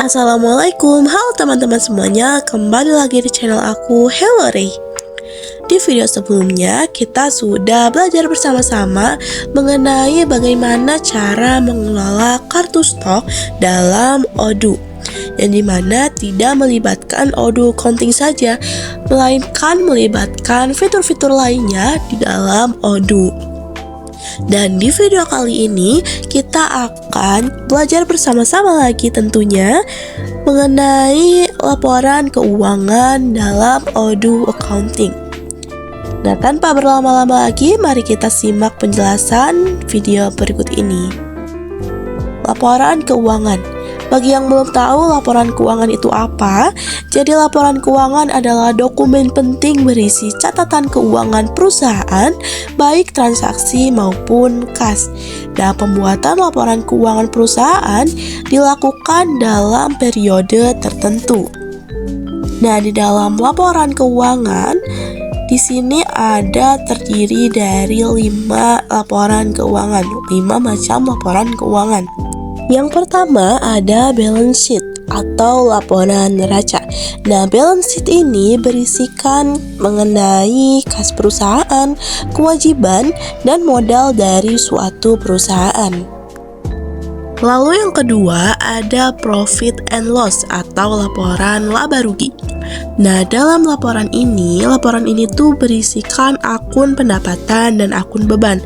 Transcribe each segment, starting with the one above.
Assalamualaikum, halo teman-teman semuanya, kembali lagi di channel aku, Hello Ray. Di video sebelumnya, kita sudah belajar bersama-sama mengenai bagaimana cara mengelola kartu stok dalam Odoo, yang dimana tidak melibatkan Odoo counting saja, melainkan melibatkan fitur-fitur lainnya di dalam Odoo. Dan di video kali ini kita akan belajar bersama-sama lagi tentunya mengenai laporan keuangan dalam Odoo Accounting. Nah, tanpa berlama-lama lagi, mari kita simak penjelasan video berikut ini. Laporan keuangan. Bagi yang belum tahu laporan keuangan itu apa, jadi laporan keuangan adalah dokumen penting berisi catatan keuangan perusahaan, baik transaksi maupun kas. Dan pembuatan laporan keuangan perusahaan dilakukan dalam periode tertentu. Nah, di dalam laporan keuangan, di sini ada terdiri dari 5 laporan keuangan, 5 macam laporan keuangan. Yang pertama ada balance sheet atau laporan neraca. Nah, balance sheet ini berisikan mengenai kas perusahaan, kewajiban, dan modal dari suatu perusahaan. Lalu yang kedua ada profit and loss atau laporan laba rugi. Nah, dalam laporan ini tuh berisikan akun pendapatan dan akun beban.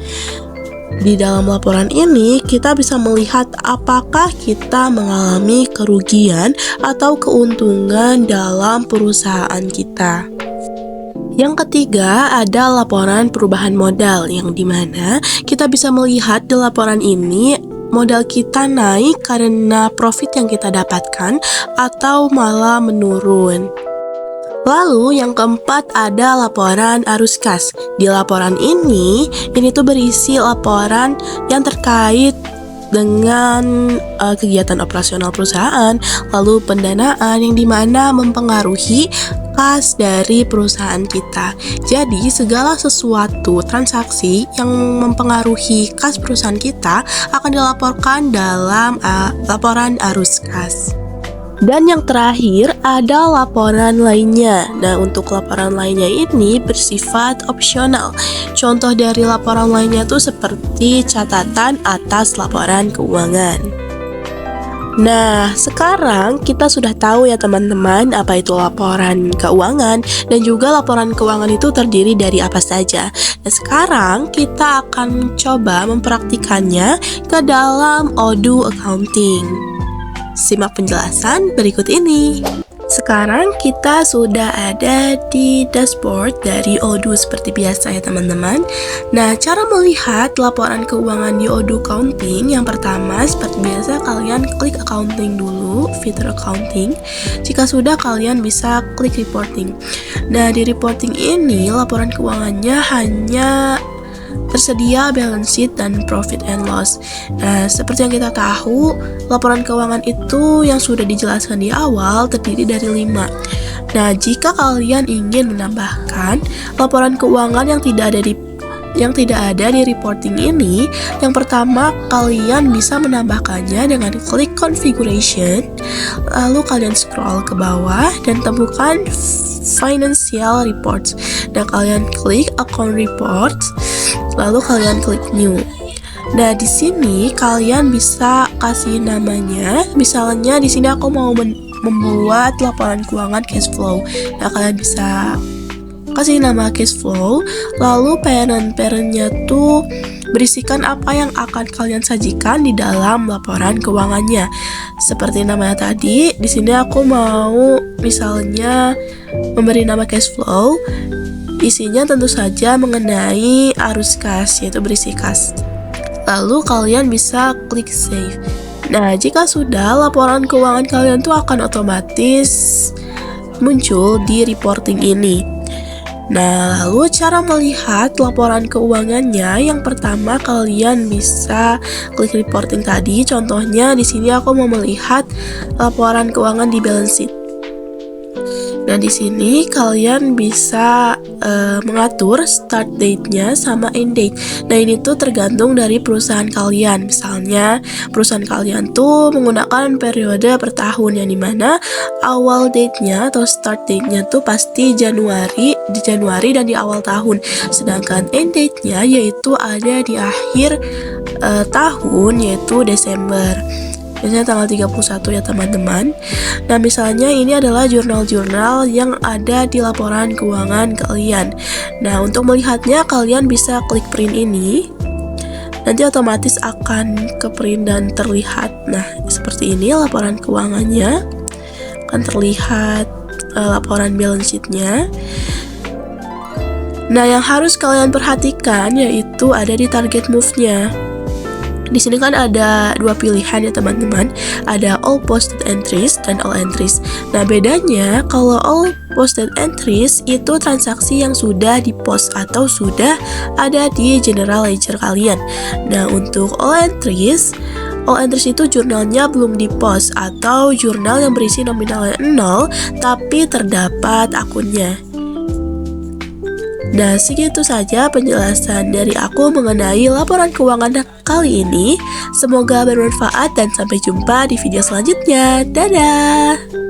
Di dalam laporan ini, kita bisa melihat apakah kita mengalami kerugian atau keuntungan dalam perusahaan kita. Yang ketiga, ada laporan perubahan modal, yang dimana kita bisa melihat di laporan ini modal kita naik karena profit yang kita dapatkan atau malah menurun. Lalu yang keempat ada laporan arus kas. Di laporan ini tuh berisi laporan yang terkait dengan kegiatan operasional perusahaan, lalu pendanaan yang dimana mempengaruhi kas dari perusahaan kita. Jadi segala sesuatu transaksi yang mempengaruhi kas perusahaan kita akan dilaporkan dalam laporan arus kas. Dan yang terakhir ada laporan lainnya. Nah, untuk laporan lainnya ini bersifat opsional. Contoh dari laporan lainnya tuh seperti catatan atas laporan keuangan. Nah, sekarang kita sudah tahu ya teman-teman apa itu laporan keuangan dan juga laporan keuangan itu terdiri dari apa saja. Nah, sekarang kita akan coba mempraktikannya ke dalam Odoo Accounting. Simak penjelasan berikut ini. Sekarang kita sudah ada di dashboard dari Odoo seperti biasa ya teman-teman. Nah, cara melihat laporan keuangan di Odoo Accounting, yang pertama seperti biasa kalian klik accounting dulu, fitur accounting. Jika sudah, kalian bisa klik reporting. Nah, di reporting ini laporan keuangannya hanya tersedia balance sheet dan profit and loss. Nah, seperti yang kita tahu, laporan keuangan itu yang sudah dijelaskan di awal terdiri dari 5. Nah, jika kalian ingin menambahkan laporan keuangan yang tidak ada di reporting ini, yang pertama kalian bisa menambahkannya dengan klik configuration, lalu kalian scroll ke bawah dan temukan financial reports. Dan kalian klik account reports, lalu kalian klik new. Nah, di sini kalian bisa kasih namanya. Misalnya di sini aku mau membuat laporan keuangan cash flow. Nah, kalian bisa kasih nama cash flow, lalu parent-nya tuh berisikan apa yang akan kalian sajikan di dalam laporan keuangannya. Seperti namanya tadi, di sini aku mau misalnya memberi nama cash flow. Isinya tentu saja mengenai arus kas, yaitu berisi kas. Lalu kalian bisa klik save. Nah, jika sudah, laporan keuangan kalian tuh akan otomatis muncul di reporting ini. Nah, lalu cara melihat laporan keuangannya, yang pertama kalian bisa klik reporting tadi. Contohnya di sini aku mau melihat laporan keuangan di balance sheet. Nah, di sini kalian bisa mengatur start date-nya sama end date. Nah, ini tuh tergantung dari perusahaan kalian. Misalnya, perusahaan kalian tuh menggunakan periode per tahun, yang dimana awal date-nya atau start date-nya tuh pasti di Januari dan di awal tahun. Sedangkan end date-nya yaitu ada di akhir tahun, yaitu Desember. Biasanya tanggal 31 ya teman-teman. Nah, misalnya ini adalah jurnal-jurnal yang ada di laporan keuangan kalian. Nah, untuk melihatnya kalian bisa klik print ini. Nanti otomatis akan ke print dan terlihat. Nah, seperti ini laporan keuangannya. Akan terlihat laporan balance sheet-nya. Nah, yang harus kalian perhatikan yaitu ada di target move-nya. Di sini kan ada dua pilihan ya teman-teman, ada all posted entries dan all entries. Nah, bedanya kalau all posted entries itu transaksi yang sudah di-post atau sudah ada di general ledger kalian. Nah, untuk all entries itu jurnalnya belum di-post atau jurnal yang berisi nominalnya 0 tapi terdapat akunnya. Nah, segitu saja penjelasan dari aku mengenai laporan keuangan kali ini. Semoga bermanfaat dan sampai jumpa di video selanjutnya. Dadah!